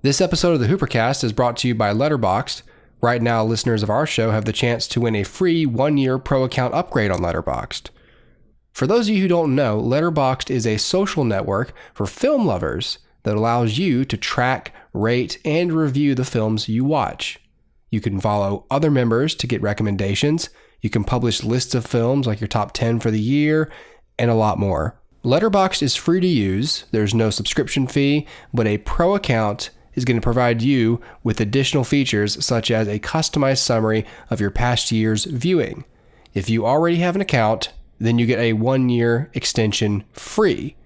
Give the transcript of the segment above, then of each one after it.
This episode of the HooperCast is brought to you by Letterboxd. Right now, listeners of our show have the chance to win a free 1-year pro account upgrade on Letterboxd. For those of you who don't know, Letterboxd is a social network for film lovers that allows you to track, rate, and review the films you watch. You can follow other members to get recommendations. You can publish lists of films like your top 10 for the year, and a lot more. Letterboxd is free to use. There's no subscription fee, but a pro account is going to provide you with additional features such as a customized summary of your past year's viewing. If you already have an account, then you get a 1-year extension free.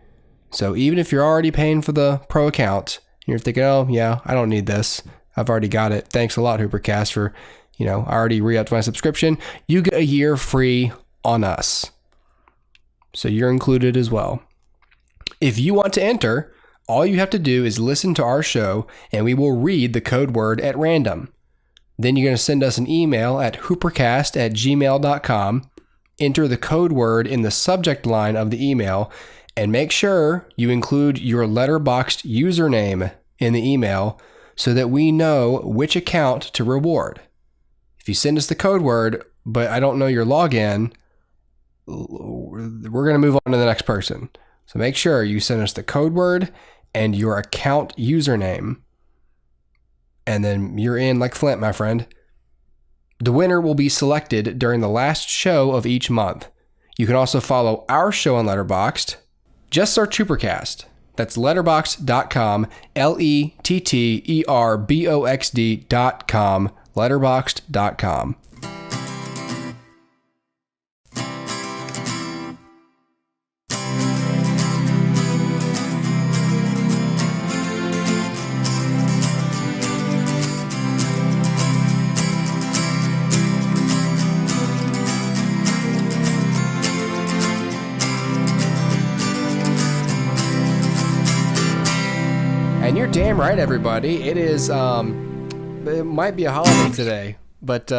So even if you're already paying for the pro account, and you're thinking, oh yeah, I don't need this, I've already got it. Thanks a lot, HooperCast, for, I already re-upped my subscription. You get a year free on us. So you're included as well. If you want to enter, all you have to do is listen to our show and we will read the code word at random. Then you're going to send us an email at hoopercast@gmail.com, enter the code word in the subject line of the email, and make sure you include your Letterboxd username in the email so that we know which account to reward. If you send us the code word, but I don't know your login, we're going to move on to the next person. So make sure you send us the code word and your account username, and then you're in like Flint, my friend. The winner will be selected during the last show of each month. You can also follow our show on Letterboxd. Just search HooperCast. That's letterboxd.com, letterboxd.com, letterboxd.com. And you're damn right, everybody. It is, it might be a holiday today, but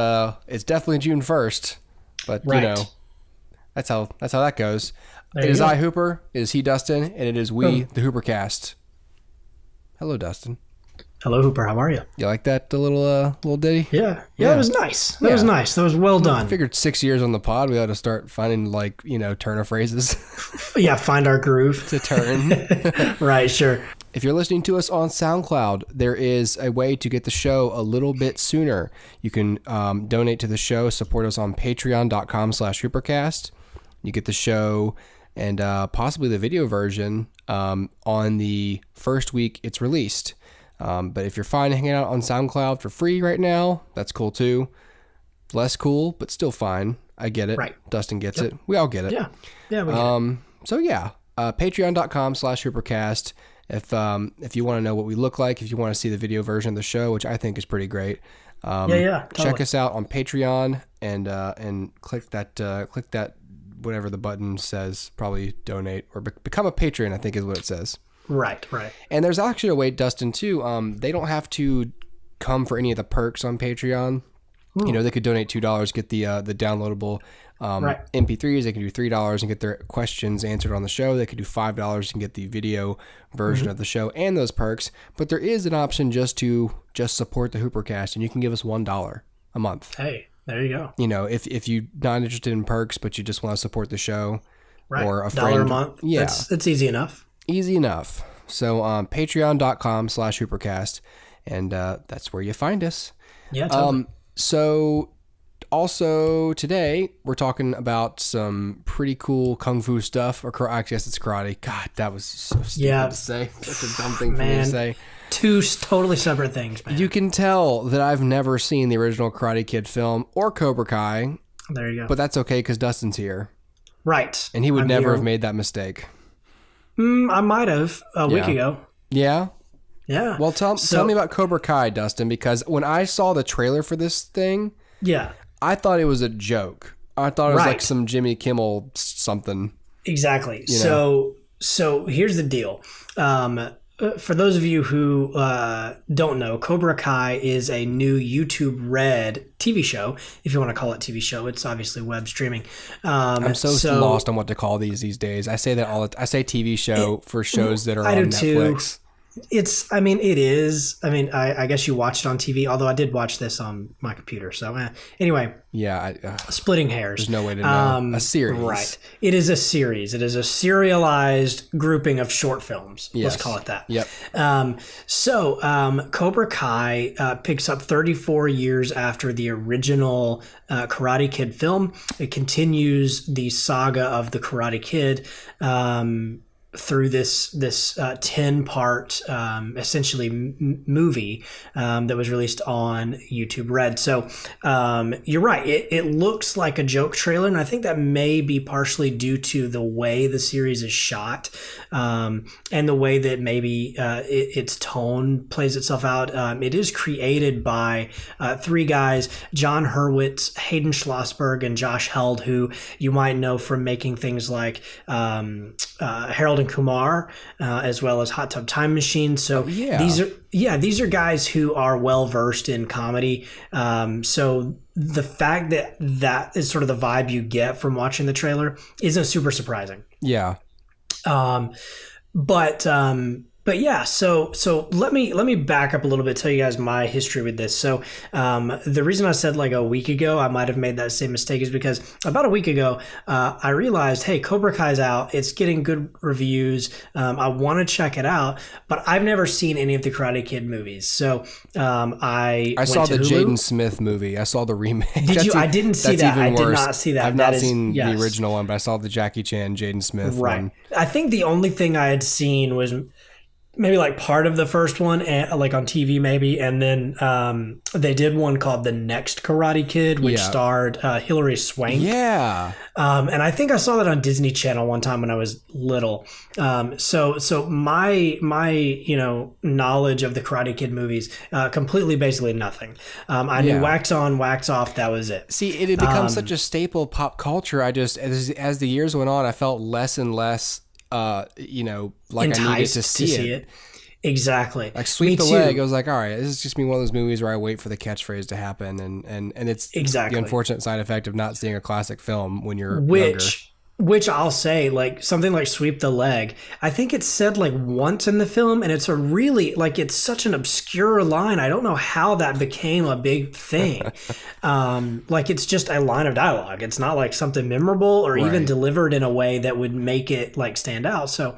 it's definitely June 1st. But, right. That's how that goes. There It is go. I, Hooper. It is he, Dustin. And it is we, the HooperCast. Hello, Dustin. Hello, Hooper. How are you? You like that little ditty? Yeah. That was nice. That was nice. That was well I done. figured 6 years on the pod, we ought to start finding, turn of phrases Yeah, find our groove. to turn. Right, sure. If you're listening to us on SoundCloud, there is a way to get the show a little bit sooner. You can donate to the show, support us on patreon.com/HooperCast. You get the show and possibly the video version on the first week it's released. But if you're fine hanging out on SoundCloud for free right now, that's cool too. Less cool, but still fine. I get it. Right. Dustin gets it. We all get it. Yeah. Yeah, we get it. So yeah, patreon.com/HooperCast. If you want to know what we look like, if you want to see the video version of the show, which I think is pretty great, Totally. check us out on Patreon and click that whatever the button says, probably donate or become a patron, I think is what it says. Right. And there's actually a way, Dustin, too. They don't have to come for any of the perks on Patreon. They could donate $2, get the downloadable MP3s. They can do $3 and get their questions answered on the show. They could do $5 and get the video version of the show and those perks. But there is an option just to support the HooperCast, and you can give us $1 a month. Hey, there you go. If you're not interested in perks, but you just want to support the show, Right. or a $1 friend, a month. yeah, It's easy enough. easy enough. So patreon.com/HooperCast, and that's where you find us. Yeah, totally. So also today we're talking about some pretty cool kung fu stuff, or I guess it's karate. God, that was so stupid to say. That's a dumb thing for me to say. Two totally separate things, man. You can tell that I've never seen the original Karate Kid film or Cobra Kai, There you go. but that's okay because Dustin's here, Right. and he would I'm never here. have made that mistake. I might have a week ago. Yeah. Yeah. Well, tell me about Cobra Kai, Dustin, because when I saw the trailer for this thing, Yeah. I thought it was a joke. I thought it was like Right. some Jimmy Kimmel something. Exactly. You know? So here's the deal. For those of you who don't know, Cobra Kai is a new YouTube Red TV show. If you want to call it TV show, it's obviously web streaming. I'm so lost on what to call these days. I say that I say TV show for shows that are on Netflix. I mean, it is. I mean, I guess you watched it on TV, although I did watch this on my computer. So anyway, Yeah, splitting hairs. there's no way to know. A series. Right. It is a series. It is a serialized grouping of short films. Yes. Let's call it that. Yep. Cobra Kai picks up 34 years after the original Karate Kid film. It continues the saga of the Karate Kid through this 10-part essentially movie that was released on YouTube Red. So you're right. It looks like a joke trailer, and I think that may be partially due to the way the series is shot and the way that maybe its tone plays itself out. It is created by three guys, John Hurwitz, Hayden Schlossberg, and Josh Held, who you might know from making things like Harold and Kumar, as well as Hot Tub Time Machine. So these are guys who are well versed in comedy. So the fact that is sort of the vibe you get from watching the trailer isn't super surprising. Yeah. But yeah, so let me back up a little bit, tell you guys my history with this. So the reason I said like a week ago I might have made that same mistake is because about a week ago I realized, hey, Cobra Kai's out. It's getting good reviews. I want to check it out, but I've never seen any of the Karate Kid movies. So I saw the Hulu. Jaden Smith movie. I saw the remake. Did you? I didn't see that. I did not see that. I've not seen the original one, but I saw the Jackie Chan, Jaden Smith one. I think the only thing I had seen was maybe like part of the first one, like on TV maybe, and then they did one called The Next Karate Kid, which starred Hilary Swank. Yeah. And I think I saw that on Disney Channel one time when I was little. So my knowledge of the Karate Kid movies completely basically nothing. I knew Wax On, Wax Off. That was it. See, it had become such a staple of pop culture. I just as the years went on, I felt less and less. Like enticed I needed to see it. Exactly. Like Sweep the Leg, I was like, all right, this is just me one of those movies where I wait for the catchphrase to happen, and it's the unfortunate side effect of not seeing a classic film when you're younger. Which I'll say, like something like Sweep the Leg, I think it's said like once in the film, and it's a really like it's such an obscure line. I don't know how that became a big thing. Like it's just a line of dialogue. It's not like something memorable or even delivered in a way that would make it like stand out. So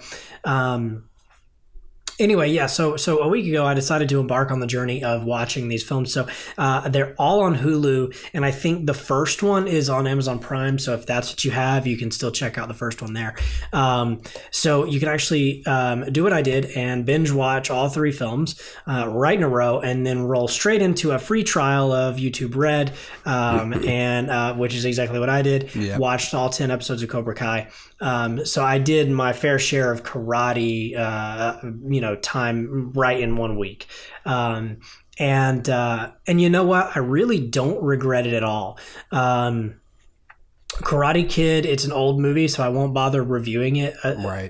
anyway, yeah, so a week ago I decided to embark on the journey of watching these films. So they're all on Hulu, and I think the first one is on Amazon Prime. So if that's what you have, you can still check out the first one there. So you can actually do what I did and binge watch all three films right in a row, and then roll straight into a free trial of YouTube Red, and which is exactly what I did. Yep. Watched all 10 episodes of Cobra Kai. So I did my fair share of karate, time right in 1 week. And you know what? I really don't regret it at all. Karate Kid, it's an old movie, so I won't bother reviewing it,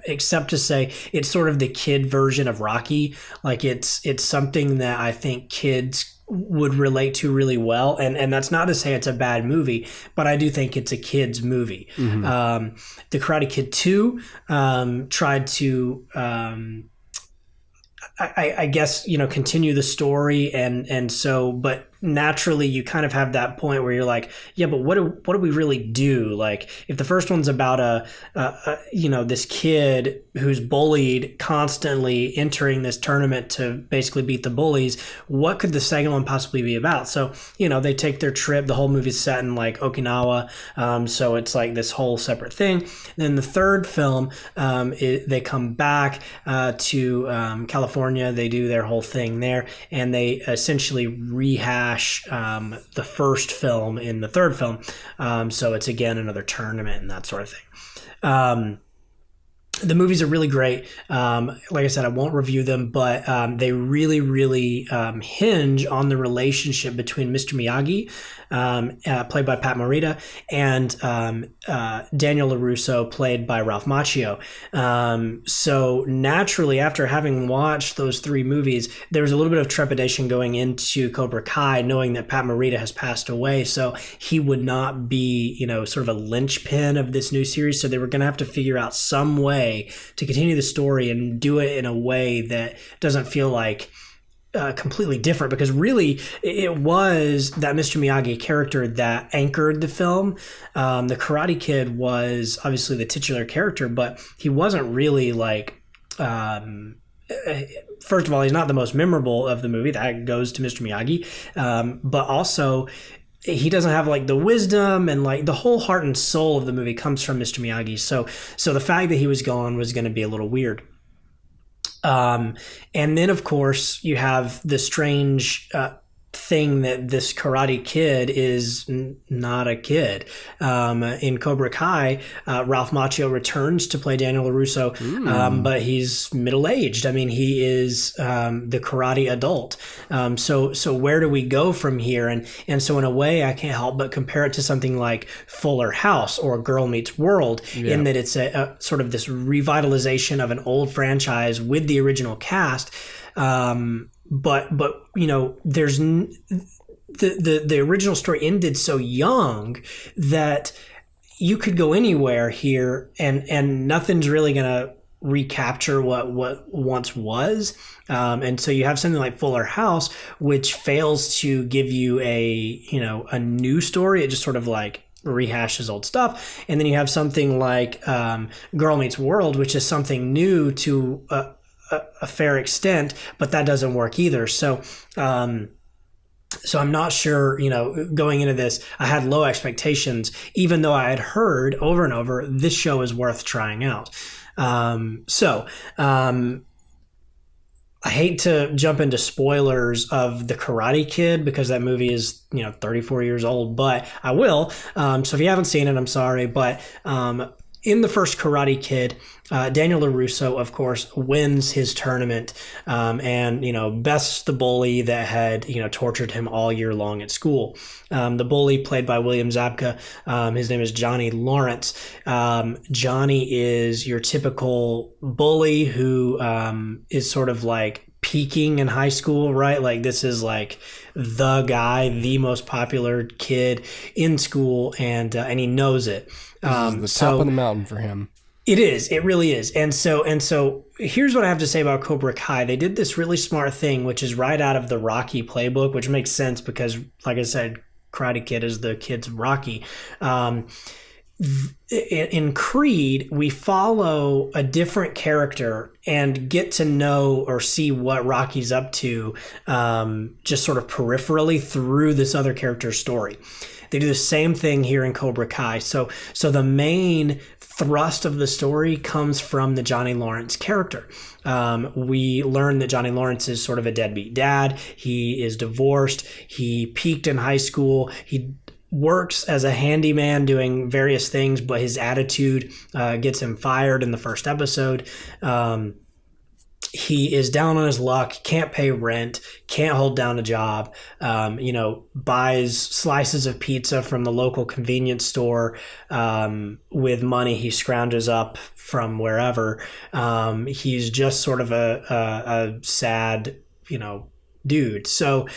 except to say it's sort of the kid version of Rocky. Like it's something that I think kids would relate to really well, and that's not to say it's a bad movie, but I do think it's a kid's movie. Mm-hmm. The Karate Kid 2 tried to I guess continue the story, and so, but naturally you kind of have that point where you're like, yeah, but what do we really do? Like if the first one's about this kid who's bullied constantly entering this tournament to basically beat the bullies, what could the second one possibly be about? So they take their trip. The whole movie's set in like Okinawa, so it's like this whole separate thing. Then the third film, they come back to California. They do their whole thing there, and they essentially rehash the first film in the third film. So it's again another tournament and that sort of thing. The movies are really great. Like I said, I won't review them, but they really, really hinge on the relationship between Mr. Miyagi, played by Pat Morita, and Daniel LaRusso, played by Ralph Macchio. So naturally, after having watched those three movies, there was a little bit of trepidation going into Cobra Kai, knowing that Pat Morita has passed away, so he would not be, sort of a linchpin of this new series. So they were going to have to figure out some way way to continue the story and do it in a way that doesn't feel like completely different, because really it was that Mr. Miyagi character that anchored the film. The Karate Kid was obviously the titular character, but he wasn't really like, first of all, he's not the most memorable of the movie. That goes to Mr. Miyagi. But also, he doesn't have like the wisdom, and like the whole heart and soul of the movie comes from Mr. Miyagi. So the fact that he was gone was going to be a little weird. And then, of course, you have the strange thing that this Karate Kid is not a kid. In Cobra Kai, Ralph Macchio returns to play Daniel LaRusso, but he's middle-aged. I mean, he is the karate adult. So where do we go from here? And so in a way, I can't help but compare it to something like Fuller House or Girl Meets World, in that it's a sort of this revitalization of an old franchise with the original cast. But you know, there's the original story ended so young that you could go anywhere here, and nothing's really gonna recapture what once was. And so you have something like Fuller House, which fails to give you a new story. It just sort of like rehashes old stuff. And then you have something like Girl Meets World, which is something new to a fair extent, but that doesn't work either. So I'm not sure, going into this, I had low expectations, even though I had heard over and over, this show is worth trying out. I hate to jump into spoilers of The Karate Kid, because that movie is, 34 years old, but I will. So if you haven't seen it, I'm sorry. But in the first Karate Kid, Daniel LaRusso, of course, wins his tournament, and, bests the bully that had, tortured him all year long at school. The bully, played by William Zabka, his name is Johnny Lawrence. Johnny is your typical bully who is sort of like peaking in high school, right? Like, this is like the guy, the most popular kid in school, and he knows it. This is the top of the mountain for him. It is. It really is. And so here's what I have to say about Cobra Kai. They did this really smart thing, which is right out of the Rocky playbook, which makes sense because, like I said, Karate Kid is the kid's Rocky. In Creed, we follow a different character and get to know or see what Rocky's up to, just sort of peripherally through this other character's story. They do the same thing here in Cobra Kai. So the main thrust of the story comes from the Johnny Lawrence character. We learn that Johnny Lawrence is sort of a deadbeat dad. He is divorced. He peaked in high school. He works as a handyman doing various things, but his attitude gets him fired in the first episode. He is down on his luck, can't pay rent, can't hold down a job, buys slices of pizza from the local convenience store with money he scrounges up from wherever. He's just sort of a sad, dude. So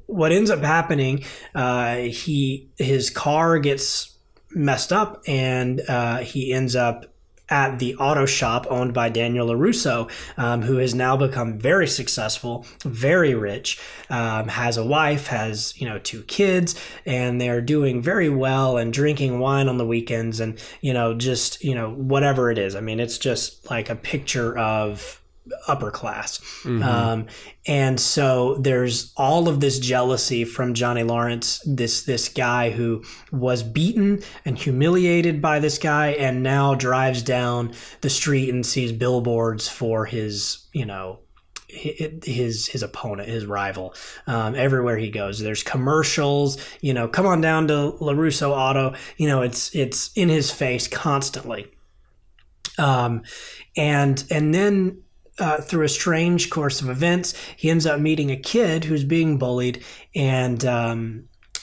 what ends up happening, his car gets messed up, and he ends up at the auto shop owned by Daniel LaRusso, who has now become very successful, very rich, has a wife, has, 2 kids, and they're doing very well and drinking wine on the weekends and, whatever it is. I mean, it's just like a picture of upper class. Mm-hmm. And so there's all of this jealousy from Johnny Lawrence, this guy who was beaten and humiliated by this guy, and now drives down the street and sees billboards for his opponent, his rival, everywhere he goes. There's commercials, come on down to LaRusso Auto, it's in his face constantly. And then through a strange course of events, he ends up meeting a kid who's being bullied, and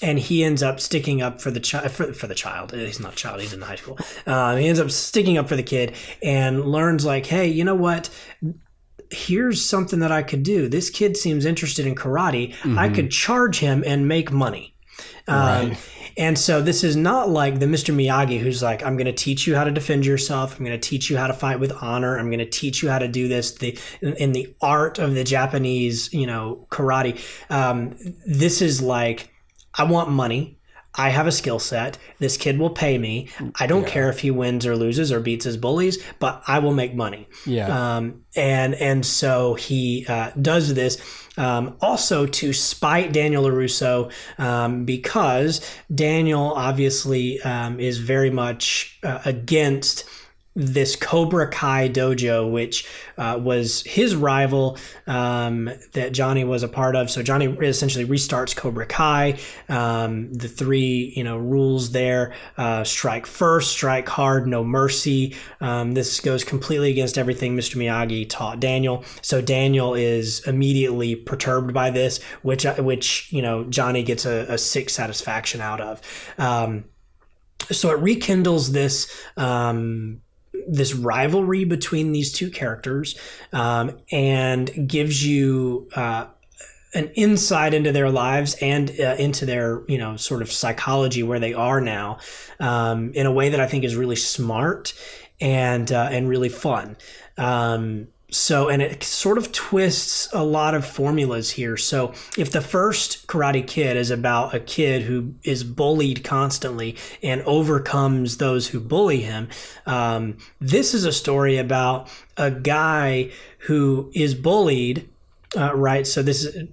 he ends up sticking up for the child. He's not a child; he's in high school. He ends up sticking up for the kid and learns, like, hey, you know what? Here's something that I could do. This kid seems interested in karate. Mm-hmm. I could charge him and make money. Right. And so this is not like the Mr. Miyagi who's like, I'm going to teach you how to defend yourself. I'm going to teach you how to fight with honor. I'm going to teach you how to do this in the art of the Japanese, karate. This is like, I want money. I have a skill set. This kid will pay me. I don't care if he wins or loses or beats his bullies, but I will make money. Yeah. And so he does this also to spite Daniel LaRusso, because Daniel obviously is very much against this Cobra Kai dojo, which was his rival that Johnny was a part of. So Johnny essentially restarts Cobra Kai. The three, rules there: strike first, strike hard, no mercy. This goes completely against everything Mr. Miyagi taught Daniel. So Daniel is immediately perturbed by this, which Johnny gets a sick satisfaction out of. So it rekindles this rivalry between these two characters, and gives you an insight into their lives and into their sort of psychology, where they are now, in a way that I think is really smart and really fun. And it sort of twists a lot of formulas here. So if the first Karate Kid is about a kid who is bullied constantly and overcomes those who bully him, this is a story about a guy who is bullied, right? So this is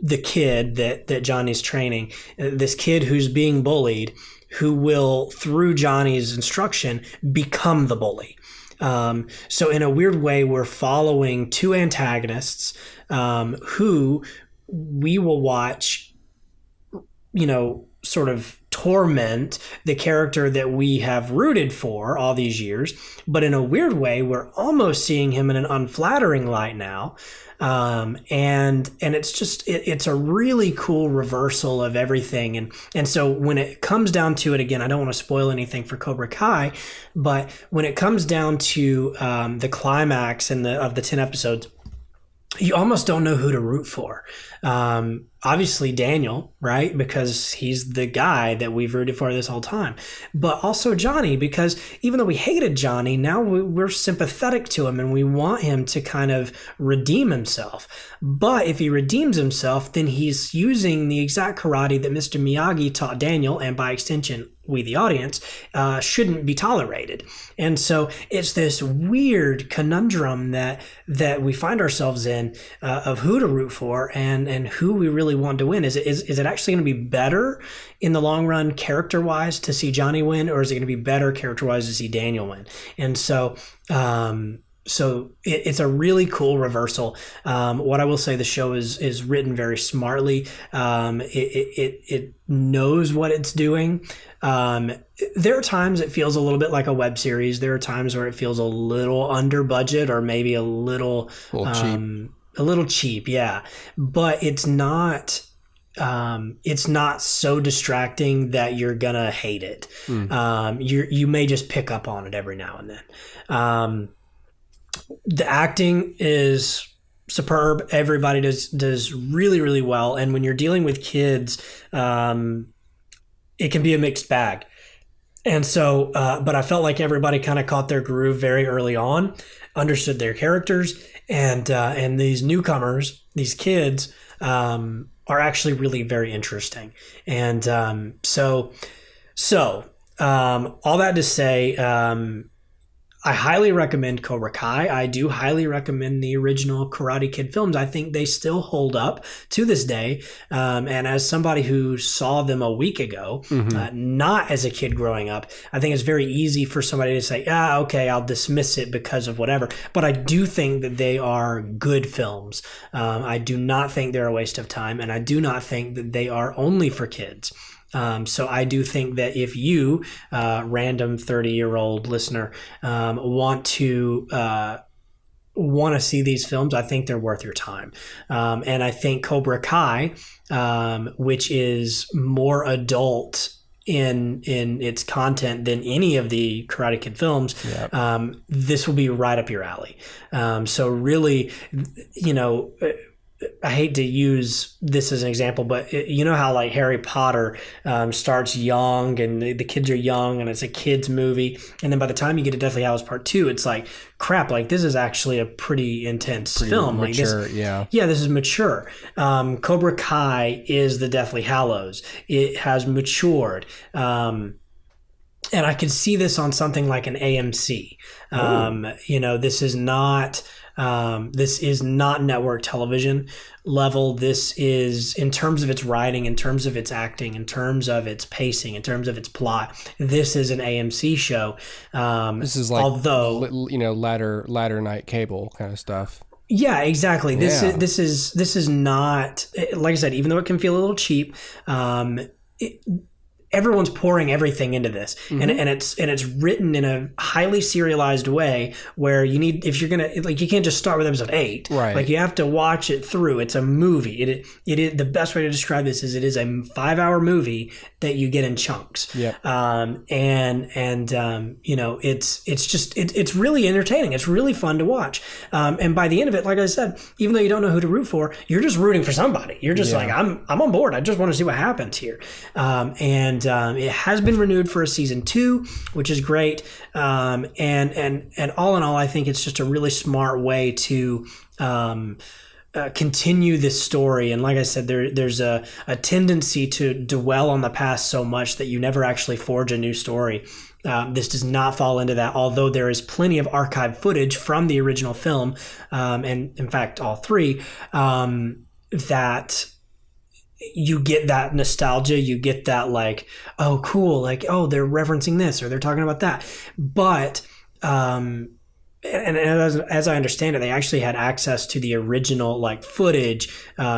the kid that Johnny's training, this kid who's being bullied, who will, through Johnny's instruction, become the bully. So in a weird way, we're following two antagonists who we will watch, sort of torment the character that we have rooted for all these years. But in a weird way, we're almost seeing him in an unflattering light now. And it's just, it's a really cool reversal of everything. And so when it comes down to it, again, I don't want to spoil anything for Cobra Kai, but when it comes down to, the climax of the 10 episodes, you almost don't know who to root for. Obviously Daniel, right? Because he's the guy that we've rooted for this whole time. But also Johnny, because even though we hated Johnny, now we're sympathetic to him and we want him to kind of redeem himself. But if he redeems himself, then he's using the exact karate that Mr. Miyagi taught Daniel, and by extension, we, the audience, shouldn't be tolerated. And so it's this weird conundrum that we find ourselves in, of who to root for and who we really want to win. Is it actually going to be better in the long run, character-wise, to see Johnny win, or is it going to be better character-wise to see Daniel win? And so it's a really cool reversal. What I will say, the show is written very smartly. It knows what it's doing. There are times it feels a little bit like a web series. There are times where it feels a little under budget, or maybe a little cheap. A little cheap, yeah. But it's not so distracting that you're gonna hate it. You may just pick up on it every now and then. The acting is superb. Everybody does really, really well. And when you're dealing with kids, it can be a mixed bag. And so, but I felt like everybody kind of caught their groove very early on, understood their characters, and these newcomers, these kids, are actually really very interesting. And so all that to say, I highly recommend Cobra Kai. I do highly recommend the original Karate Kid films. I think they still hold up to this day. And as somebody who saw them a week ago, not as a kid growing up, I think it's very easy for somebody to say, okay, I'll dismiss it because of whatever. But I do think that they are good films. I do not think they're a waste of time, and I do not think that they are only for kids. So I do think that if you, random 30-year-old listener, want to see these films, I think they're worth your time. And I think Cobra Kai, which is more adult in its content than any of the Karate Kid films, this will be right up your alley. So really, I hate to use this as an example, but you know how like Harry Potter starts young and the kids are young and it's a kid's movie. And then by the time you get to Deathly Hallows Part 2, it's like, crap, like this is actually a pretty intense film. Mature, like this, yeah. Yeah, this is mature. Cobra Kai is the Deathly Hallows. It has matured. And I could see this on something like an AMC. This is not network television level. This is, in terms of its writing, in terms of its acting, in terms of its pacing, in terms of its plot, this is an AMC show. This is like, ladder night cable kind of stuff. Yeah, exactly. This is not, like I said, even though it can feel a little cheap, everyone's pouring everything into this, and it's written in a highly serialized way where you need, if you're gonna, like, you can't just start with episode 8, right? Like you have to watch it through. It's a movie. It is, the best way to describe this is it is a 5-hour movie that you get in chunks. Yep. It's really entertaining. It's really fun to watch. And by the end of it, like I said, even though you don't know who to root for, you're just rooting for somebody. You're just like, I'm on board. I just want to see what happens here. And it has been renewed for a season 2, which is great. And all in all, I think it's just a really smart way to continue this story. And like I said, there's a tendency to dwell on the past so much that you never actually forge a new story. This does not fall into that, although there is plenty of archived footage from the original film, and in fact all 3, that you get that nostalgia, you get that like, oh cool, like, oh, they're referencing this or they're talking about that. But and as I understand it, they actually had access to the original like footage,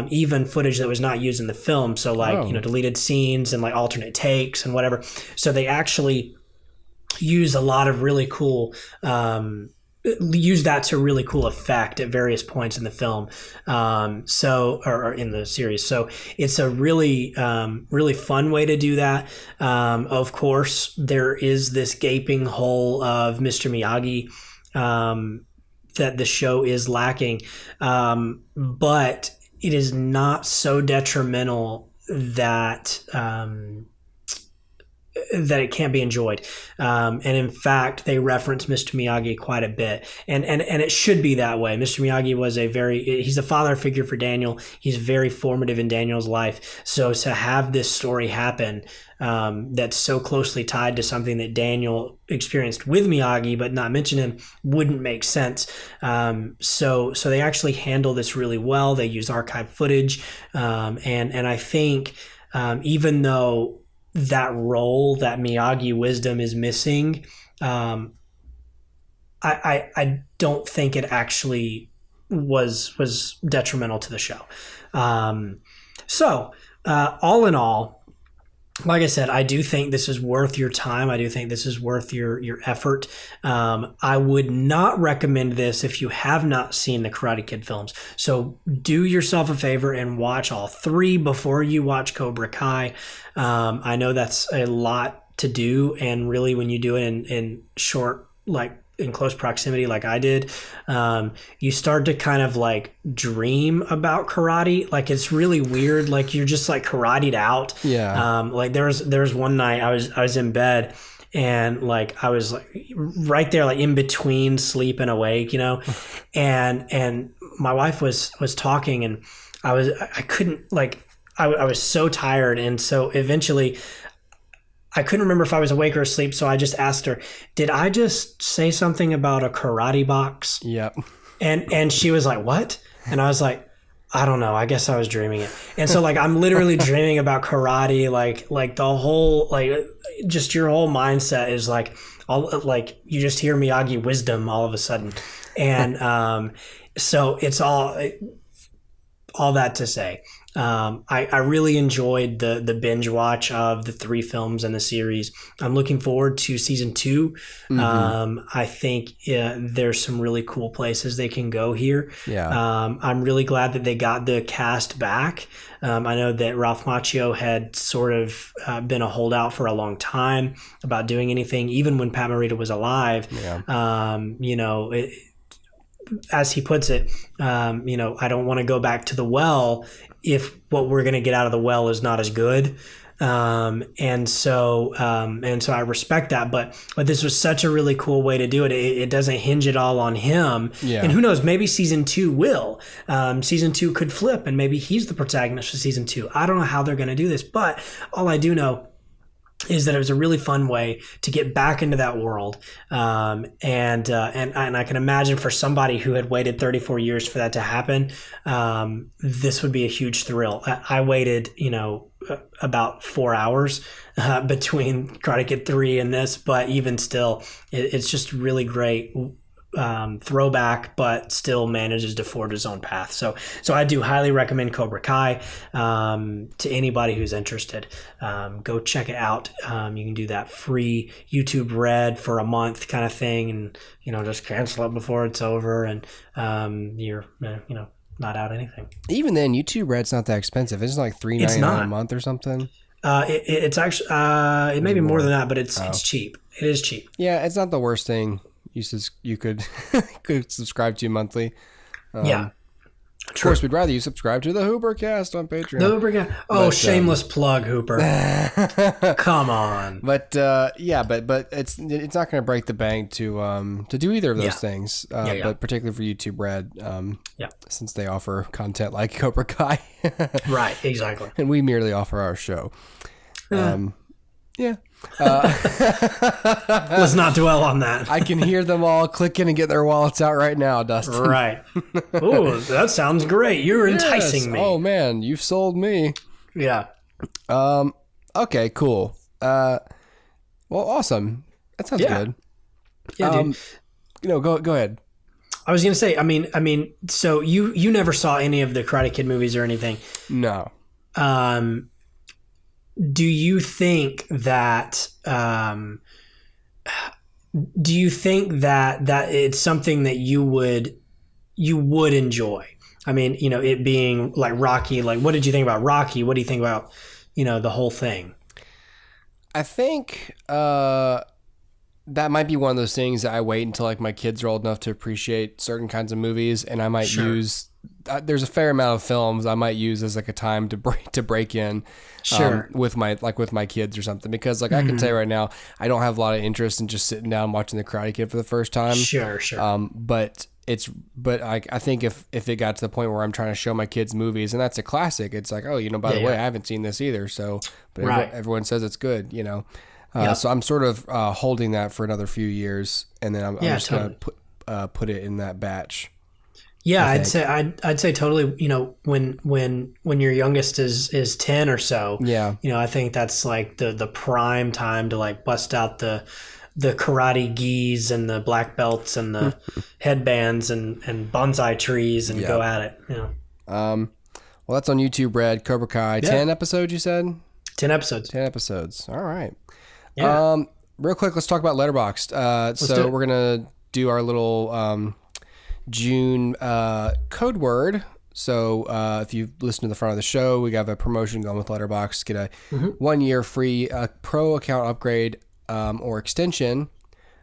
even footage that was not used in the film. So like, deleted scenes and like alternate takes and whatever. So they actually use a lot of really cool, use that to really cool effect at various points in the film. Or in the series. So it's a really, really fun way to do that. Of course, there is this gaping hole of Mr. Miyagi, that the show is lacking. But it is not so detrimental that it can't be enjoyed. And in fact, they reference Mr. Miyagi quite a bit. And it should be that way. Mr. Miyagi was he's a father figure for Daniel. He's very formative in Daniel's life. So to have this story happen, that's so closely tied to something that Daniel experienced with Miyagi, but not mention him, wouldn't make sense. So they actually handle this really well. They use archive footage. And I think, even though that role, that Miyagi wisdom is missing, I don't think it actually was detrimental to the show. All in all, like I said, I do think this is worth your time. I do think this is worth your effort. I would not recommend this if you have not seen the Karate Kid films. So do yourself a favor and watch all 3 before you watch Cobra Kai. I know that's a lot to do, and really when you do it in short, like in close proximity like I did, you start to kind of like dream about karate. Like it's really weird. Like you're just like karate'd out. Yeah. Like there was one night I was in bed and like I was like right there, like in between sleep and awake, and my wife was talking and I couldn't, like I was so tired, and so eventually I couldn't remember if I was awake or asleep, so I just asked her, did I just say something about a karate box? Yep. And she was like, what? And I was like, I don't know. I guess I was dreaming it. And so like I'm literally dreaming about karate, like the whole, like just your whole mindset is like all, like you just hear Miyagi wisdom all of a sudden. And so it's all that to say, I really enjoyed the binge watch of the 3 films in the series. I'm looking forward to season 2. I think there's some really cool places they can go here. Yeah. I'm really glad that they got the cast back. I know that Ralph Macchio had sort of been a holdout for a long time about doing anything, even when Pat Morita was alive. Yeah. as he puts it, I don't want to go back to the well if what we're going to get out of the well is not as good. And so I respect that, but this was such a really cool way to do it. It doesn't hinge it all on him. Yeah. And who knows, maybe season 2 will. Season 2 could flip and maybe he's the protagonist for season 2. I don't know how they're going to do this, but all I do know is that it was a really fun way to get back into that world. And I can imagine for somebody who had waited 34 years for that to happen, this would be a huge thrill. I waited, about 4 hours between Karate Kid 3 and this, but even still, it's just really great throwback, but still manages to forge his own path. So I do highly recommend Cobra Kai to anybody who's interested. Go check it out. You can do that free YouTube Red for a month kind of thing, and just cancel it before it's over, and you're not out anything. Even then, YouTube Red's not that expensive. It's like $3.99 a month or something. It's actually it may be more than that, but it's cheap. It is cheap. Yeah, it's not the worst thing you could subscribe to monthly. Yeah. Of course, we'd rather you subscribe to the HooperCast on Patreon. The HooperCast. Oh, but, shameless plug, Hooper. Come on. But but it's not going to break the bank to do either of those things. But particularly for YouTube Red, since they offer content like Cobra Kai. Right. Exactly. And we merely offer our show. Yeah. Let's not dwell on that. I can hear them all clicking and getting their wallets out right now, Dustin. Right. Oh, that sounds great. You're enticing me. Oh man, you've sold me. Yeah. Okay, cool. Well, awesome. That sounds good. Yeah, dude. Go ahead. I was gonna say, I mean, so you never saw any of the Karate Kid movies or anything? No. Do you think that that it's something that you would enjoy? I mean, it being like Rocky, like what did you think about Rocky? What do you think about, the whole thing? I think that might be one of those things that I wait until like my kids are old enough to appreciate certain kinds of movies, and I might use there's a fair amount of films I might use as like a time to break in with my kids or something, because like I can tell you right now, I don't have a lot of interest in just sitting down watching the Karate Kid for the first time. Sure. But I think if it got to the point where I'm trying to show my kids movies and that's a classic, it's like, oh, by the way, I haven't seen this either. So, but everyone says it's good, So I'm sort of holding that for another few years, and then I'm just going to put it in that batch. Yeah, I'd say totally. When your youngest is 10 or so. Yeah. I think that's like the prime time to like bust out the karate gis and the black belts and the headbands and bonsai trees and go at it. Well, that's on YouTube Red, Cobra Kai. 10 episodes, you said? 10 episodes. 10 episodes. All right. Yeah. Real quick, let's talk about Letterboxd. So we're gonna do our little June code word. So if you listen to the front of the show, we have a promotion going with Letterboxd. Get a 1 year free pro account upgrade or extension,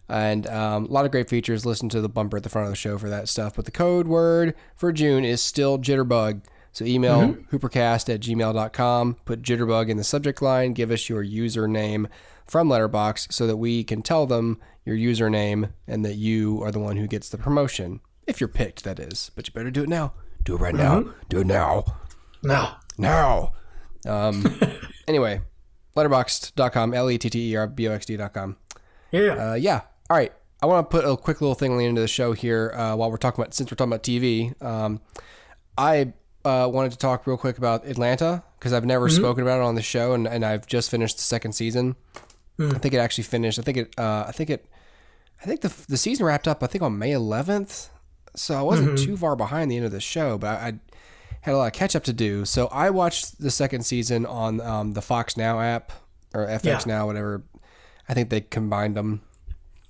and a lot of great features. Listen to the bumper at the front of the show for that stuff. But the code word for June is still Jitterbug. So email HooperCast@gmail.com, put Jitterbug in the subject line, give us your username from Letterboxd so that we can tell them your username and that you are the one who gets the promotion. If you're picked, that is. But you better do it now. Do it right now. Do it now. Now. Anyway, letterboxd.com, letterboxd.com. Yeah. All right. I want to put a quick little thing on the end of the show here while we're talking about TV. I wanted to talk real quick about Atlanta because I've never spoken about it on the show, and I've just finished the second season. I think it actually finished. I think the season wrapped up, I think, on May 11th. So I wasn't too far behind the end of the show, but I had a lot of catch up to do. So I watched the second season on the Fox Now app or FX Now, whatever. I think they combined them.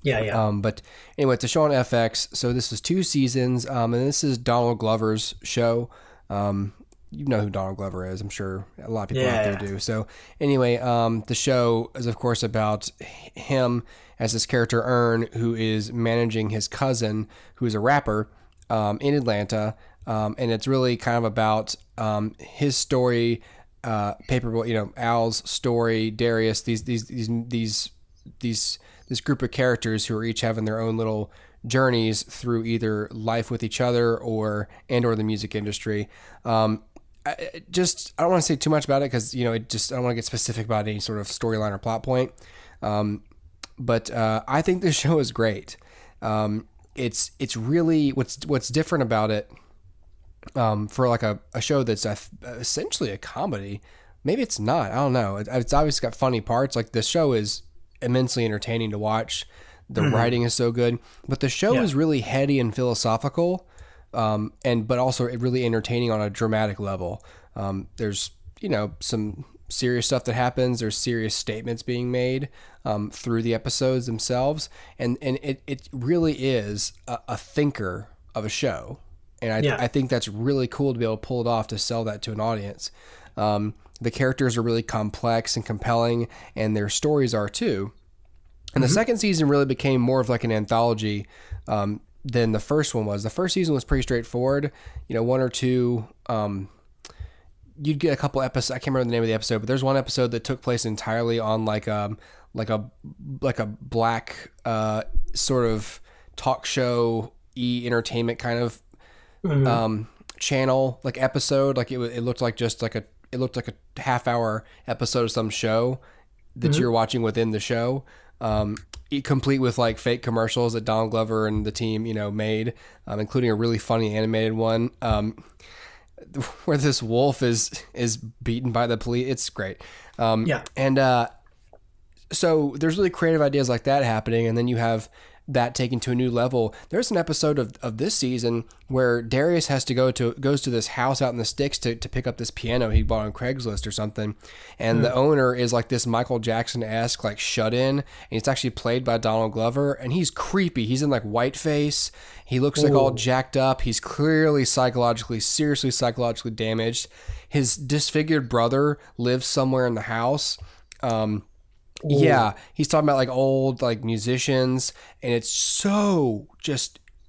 Yeah. But anyway, it's a show on FX. So this was 2 seasons, and this is Donald Glover's show. You know who Donald Glover is, I'm sure a lot of people out there do. So anyway, the show is of course about him as this character Ern, who is managing his cousin, who is a rapper, in Atlanta, and it's really kind of about his story, Paperboy, Al's story, Darius, this group of characters who are each having their own little journeys through either life with each other or the music industry. I don't want to say too much about it because I don't want to get specific about any sort of storyline or plot point. But I think this show is great. It's really what's different about it. For like a show that's essentially a comedy. Maybe it's not. I don't know. It's obviously got funny parts. Like the show is immensely entertaining to watch. The writing is so good, but the show is really heady and philosophical, but also really entertaining on a dramatic level. There's some serious stuff that happens. There's serious statements being made through the episodes themselves, and it really is a thinker of a show, and I think that's really cool to be able to pull it off to sell that to an audience. The characters are really complex and compelling, and their stories are too. And the second season really became more of like an anthology than the first one was. The first season was pretty straightforward. One or two, you'd get a couple episodes. I can't remember the name of the episode, but there's one episode that took place entirely on like a black sort of talk show entertainment kind of channel like episode. Like it looked like just like a half hour episode of some show that you're watching within the show. Complete with like fake commercials that Donald Glover and the team, made, including a really funny animated one, where this wolf is beaten by the police. It's great. And so there's really creative ideas like that happening. And then you have that taken to a new level. There's an episode of this season where Darius goes to this house out in the sticks to pick up this piano he bought on Craigslist or something, and the owner is like this Michael Jackson-esque like shut-in, and it's actually played by Donald Glover, and he's creepy. He's in like whiteface. He looks like all jacked up. He's clearly seriously psychologically damaged. His disfigured brother lives somewhere in the house. Yeah, he's talking about like old like musicians, and it's so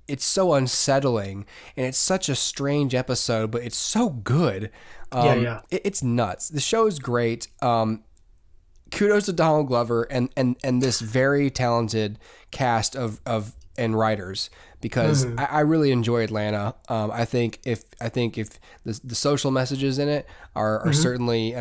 unsettling, and it's such a strange episode, but it's so good. It's nuts. The show is great. Kudos to Donald Glover and this very talented cast of writers, because I really enjoy Atlanta. I think if the social messages in it are certainly,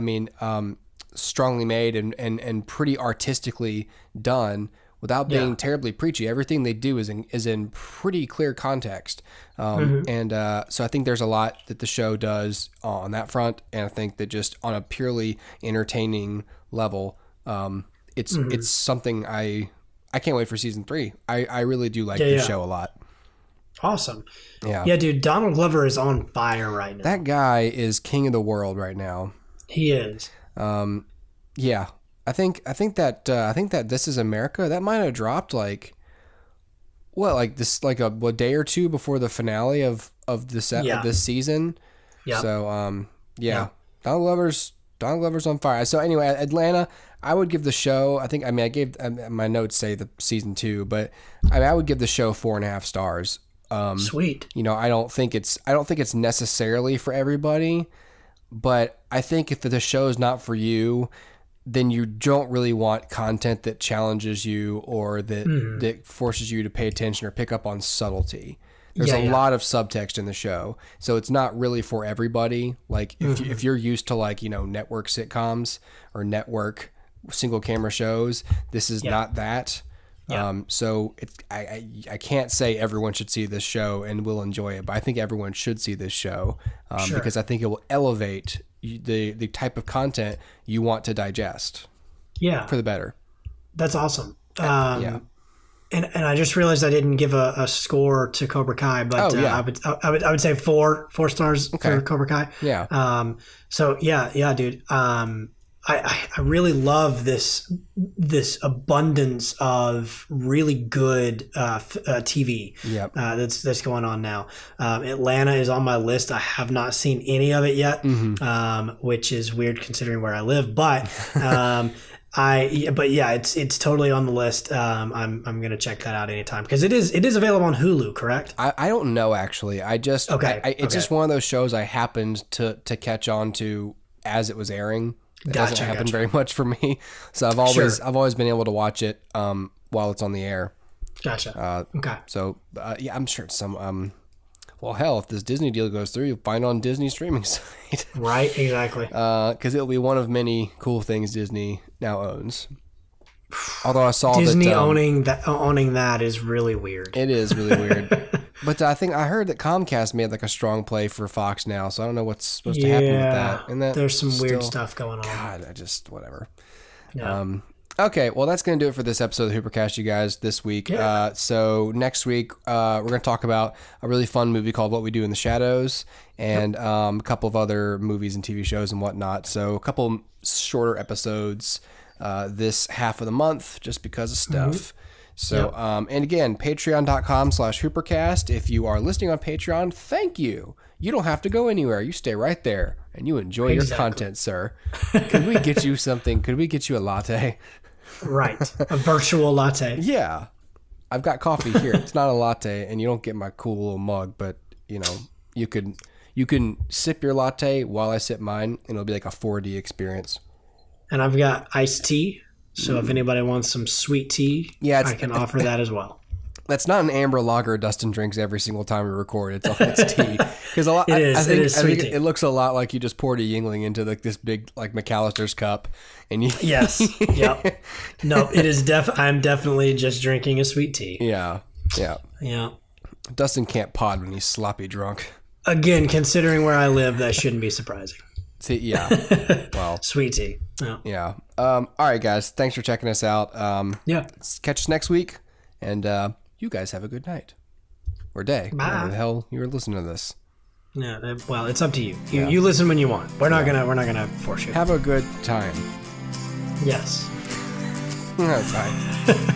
strongly made and pretty artistically done without being terribly preachy. Everything they do is in pretty clear context. And so I think there's a lot that the show does on that front. And I think that just on a purely entertaining level, it's something I can't wait for season 3. I really do like the show a lot. Awesome. Yeah, dude, Donald Glover is on fire right now. That guy is king of the world right now. He is. I think that This Is America, that might have dropped like a day or two before the finale of this season. Yeah. So Donald Glover's on fire. So anyway, Atlanta, I would give the show, I gave my notes say the season 2, but I would give the show 4.5 stars. Sweet. I don't think it's necessarily for everybody, but I think if the show is not for you, then you don't really want content that challenges you or that forces you to pay attention or pick up on subtlety. There's a lot of subtext in the show, so it's not really for everybody. Like if you're used to like, network sitcoms or network single camera shows, this is not that. So I can't say everyone should see this show and will enjoy it, but I think everyone should see this show because I think it will elevate the type of content you want to digest. Yeah, for the better. That's awesome. And I just realized I didn't give a score to Cobra Kai, but I would say four stars for Cobra Kai. Yeah. So dude. I really love this abundance of really good TV that's going on now. Atlanta is on my list. I have not seen any of it yet, which is weird considering where I live. But But yeah, it's totally on the list. I'm gonna check that out anytime because it is available on Hulu, correct? I don't know actually. I just Okay. It's just one of those shows I happened to catch on to as it was airing. It doesn't happen very much for me, so I've always been able to watch it while it's on the air. Gotcha. Okay. So yeah, I'm sure it's some. Well, hell, if this Disney deal goes through, you'll find it on Disney streaming site. Right. Exactly. Because it'll be one of many cool things Disney now owns. Although I saw Disney that, owning that is really weird. It is really weird. But I heard that Comcast made like a strong play for Fox now, so I don't know what's supposed to happen with that. And there's some weird stuff going on. God, whatever. Yeah. Okay, well, that's going to do it for this episode of HooperCast, you guys, this week. Yeah. So next week, we're going to talk about a really fun movie called What We Do in the Shadows and a couple of other movies and TV shows and whatnot. So a couple shorter episodes this half of the month just because of stuff. Mm-hmm. So, and again, patreon.com/HooperCast. If you are listening on Patreon, thank you. You don't have to go anywhere. You stay right there and you enjoy your content, sir. Could we get you something? Could we get you a latte? Right. A virtual latte. Yeah. I've got coffee here. It's not a latte and you don't get my cool little mug, but you can sip your latte while I sip mine and it'll be like a 4D experience. And I've got iced tea. So if anybody wants some sweet tea, I can offer that as well. That's not an amber lager Dustin drinks every single time we record. It's tea. Because a lot, I think it looks a lot like you just poured a Yingling into like this big like McAllister's cup, and you. Yes. Yep. No, it is I'm definitely just drinking a sweet tea. Yeah. Yeah. Yeah. Dustin can't pod when he's sloppy drunk. Again, considering where I live, that shouldn't be surprising. See, yeah. Well, sweet tea. Yeah. All right, guys. Thanks for checking us out. Catch us next week, and you guys have a good night or day. Bye. Whatever the hell you were listening to this. Yeah. Well, it's up to you. You listen when you want. We're not gonna force you. Have a good time. Yes. Bye.